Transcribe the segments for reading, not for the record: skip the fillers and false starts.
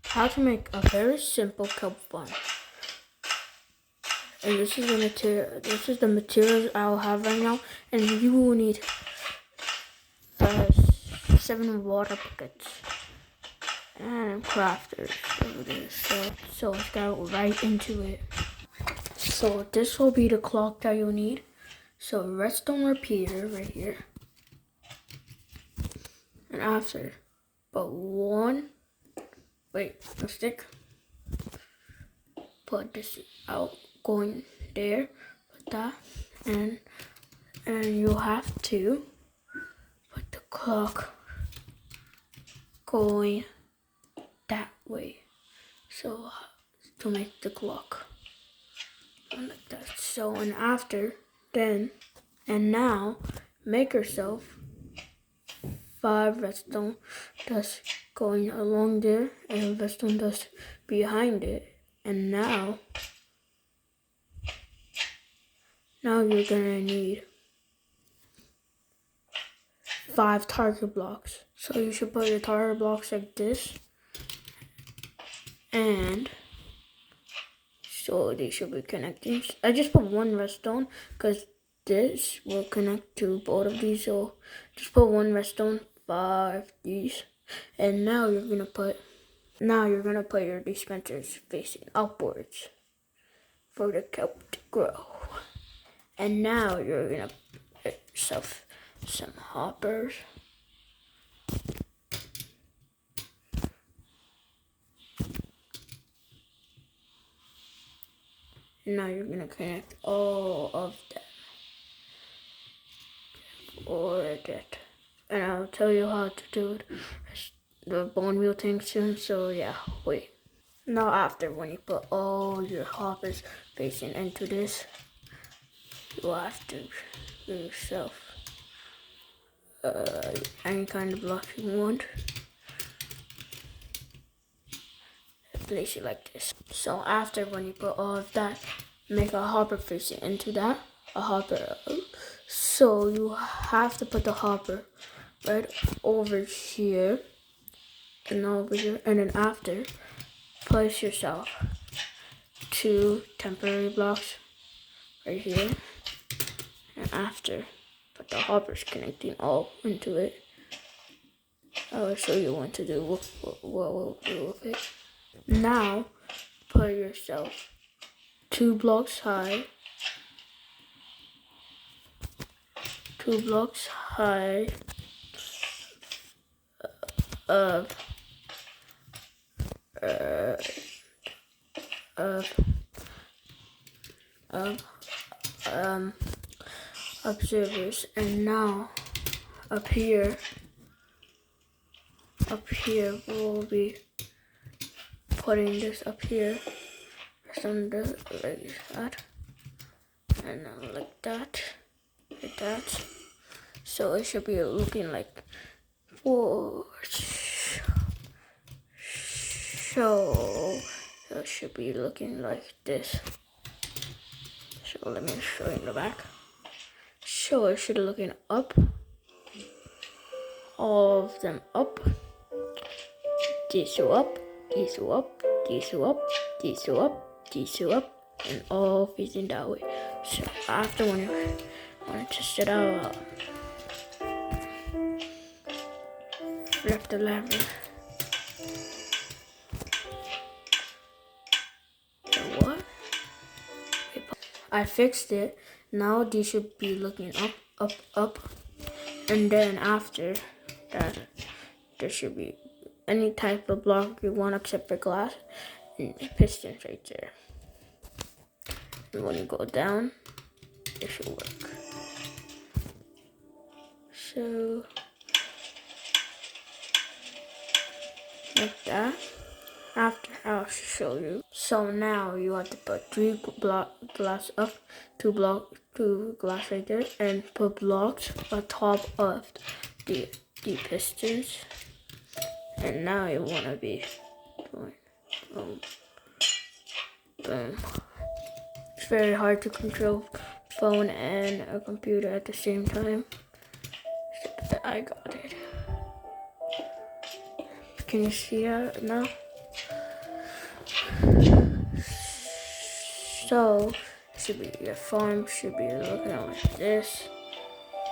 how to make a very simple kelp farm. And this is the material. This is the materials I'll have right now, and you will need 7 water buckets and crafters over there. So let's go right into it. So this will be the clock that you'll need. So redstone repeater right here, and after, put a stick. Put this out going there. Put that, and you'll have to put the clock going that way. So to make the clock like that. So and after then, and now make yourself 5 redstone dust going along there and redstone dust behind it. And now you're gonna need 5 target blocks. So you should put your target blocks like this, and so they should be connecting. I just put 1 redstone because this will connect to both of these. So just put 1 redstone, 5 these, and now you're gonna put your dispensers facing upwards for the kelp to grow. And now you're gonna put yourself some hoppers. Now you're gonna connect all of them for that. And I'll tell you how to do the bone wheel thing soon, so yeah, wait. Now after, when you put all your hoppers facing into this, you have to give yourself any kind of block you want. Place it like this. So after, when you put all of that, make a hopper facing into that, a hopper. So you have to put the hopper right over here and over here, and then after, place yourself 2 temporary blocks right here, and after, put the hoppers connecting all into it. I will show you what to do, what we'll do with it. Now, put yourself 2 blocks high, 2 blocks high of observers, and now up here we'll be putting this up here, some like that, and then like that. So it should be looking like, whoa. So it should be looking like this. So let me show you in the back. So it should be looking up, all of them up. These are up, these are up, these are up, these are up, these are up, and all facing that way. So after, when you want to test it out, flip the lever. What? I fixed it. Now these should be looking up, up, up, and then after that, there should be any type of block you want except for glass, and pistons right there. And when you go down, it should work. So like that. After, I'll show you. So now you have to put 3 glass up, 2 glass right there, and put blocks on top of the pistons. And now you want to be doing boom, boom. It's very hard to control phone and a computer at the same time. But I got it. Can you see that now? So should be your farm should be looking like this.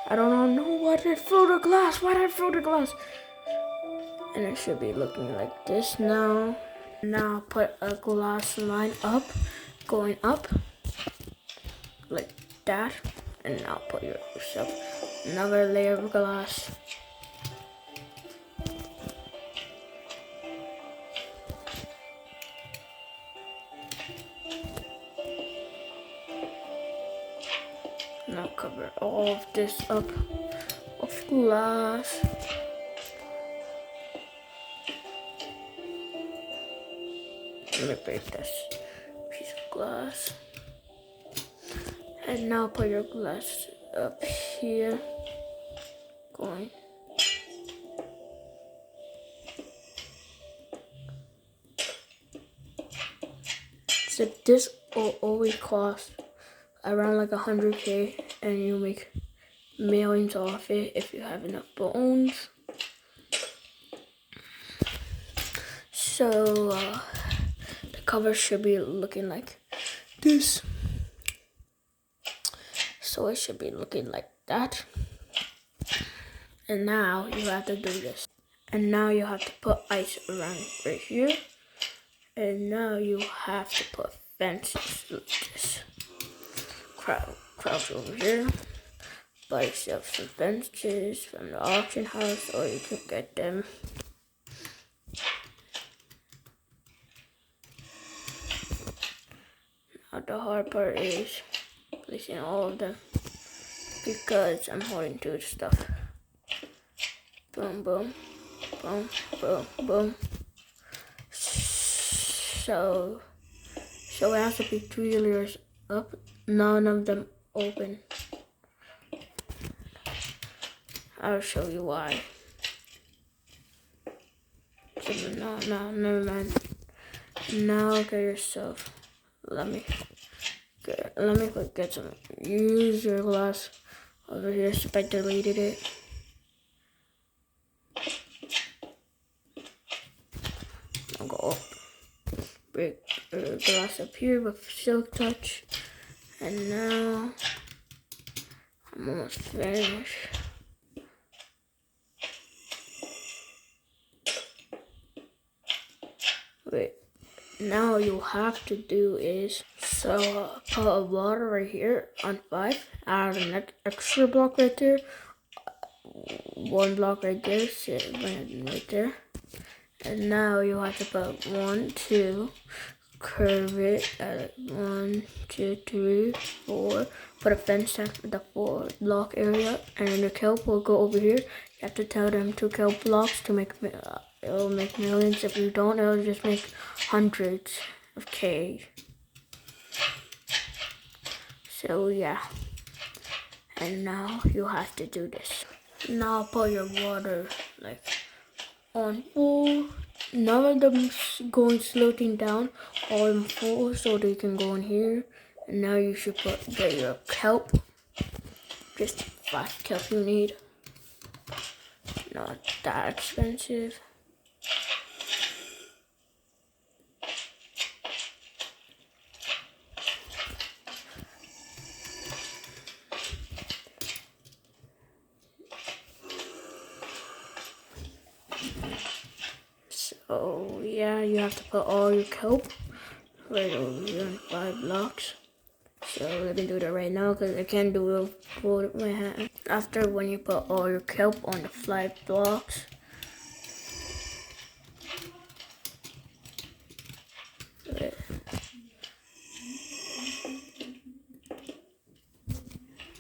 I don't know why did I throw the glass? Why did I throw the glass? And it should be looking like this now. Now put a glass line up, going up like that, and now put yourself another layer of glass. Now cover all of this up of glass. Let me break this piece of glass. And now put your glass up here. Going. So this will always cost around like 100K, and you make millions off it if you have enough bones. So the cover should be looking like this. So it should be looking like that. And now you have to do this. And now you have to put ice around right here. And now you have to put fences like this. Crouch over here. Buy yourself some fences from the auction house, or you can get them. Now the hard part is placing all of them, because I'm holding two stuff. Boom, boom, boom, boom, boom. So it has to be 3 layers up, none of them open. I'll show you why. So no, never mind. Now get yourself. Let me get some. Use your glass over here. So I deleted it. I'll go up. Break glass up here with silk touch, and now I'm almost finished. Wait, now you have to do is put a water right here on 5, add an extra block right there, 1 block right there, right there. And now you have to put 1, 2, curve it at 1, 2, 3, 4. Put a fence at the 4 block area, and then the kelp will go over here. You have to tell them 2 kelp blocks to make. It'll make millions. If you don't, it'll just make hundreds of K. So yeah. And now you have to do this. Now put your water like on full. None of them going sloping down, all in full, so they can go in here. And now you should get your kelp. Just 5 kelp you need. Not that expensive. So yeah, you have to put all your kelp right over here in 5 blocks. So let me do that right now, because I can't do it with my hand. After when you put all your kelp on the 5 blocks,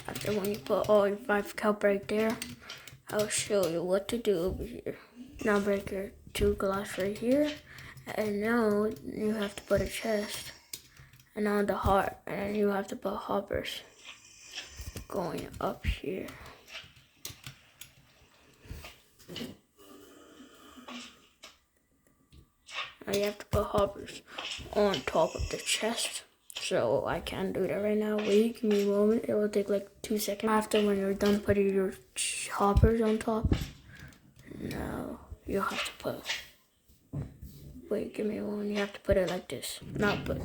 after when you put all your 5 kelp right there, I'll show you what to do over here. Now break your 2 glass right here, and now you have to put a chest, and now the heart, and then you have to put hoppers going up here. Now you have to put hoppers on top of the chest. So I can't do that right now. Wait, give me a moment. It will take like 2 seconds. After when you're done putting your hoppers on top, now you have to put Wait, give me one. You have to put it like this. Now put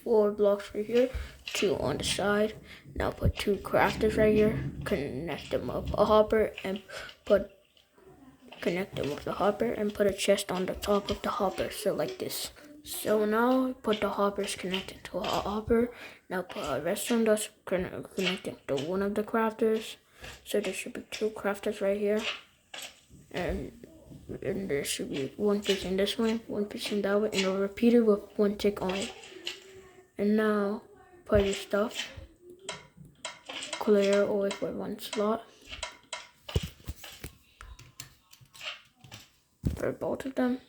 4 blocks right here, 2 on the side. Now put 2 crafters right here. Connect them up a hopper and connect them with the hopper and put a chest on the top of the hopper. So like this. So now put the hoppers connected to a hopper. Now put a redstone dust connected to one of the crafters. So there should be 2 crafters right here. And there should be 1 facing this way, 1 facing that way, and it'll repeat it with 1 tick on it. And now put your stuff, clear away for 1 slot for both of them.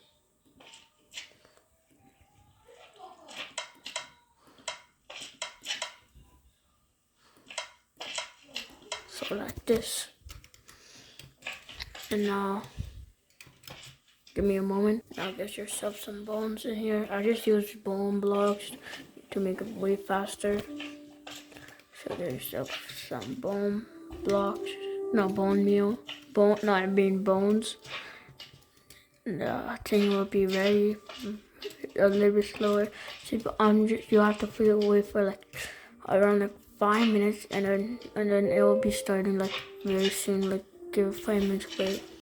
So like this. And now give me a moment. Now get yourself some bones in here. I just used bone blocks to make it way faster. So get yourself some bone blocks. No, bone meal. Bones. The thing will be ready a little bit slower. So you have to wait for like around like 5 minutes, and then it will be starting like very soon. Like give 5 minutes wait.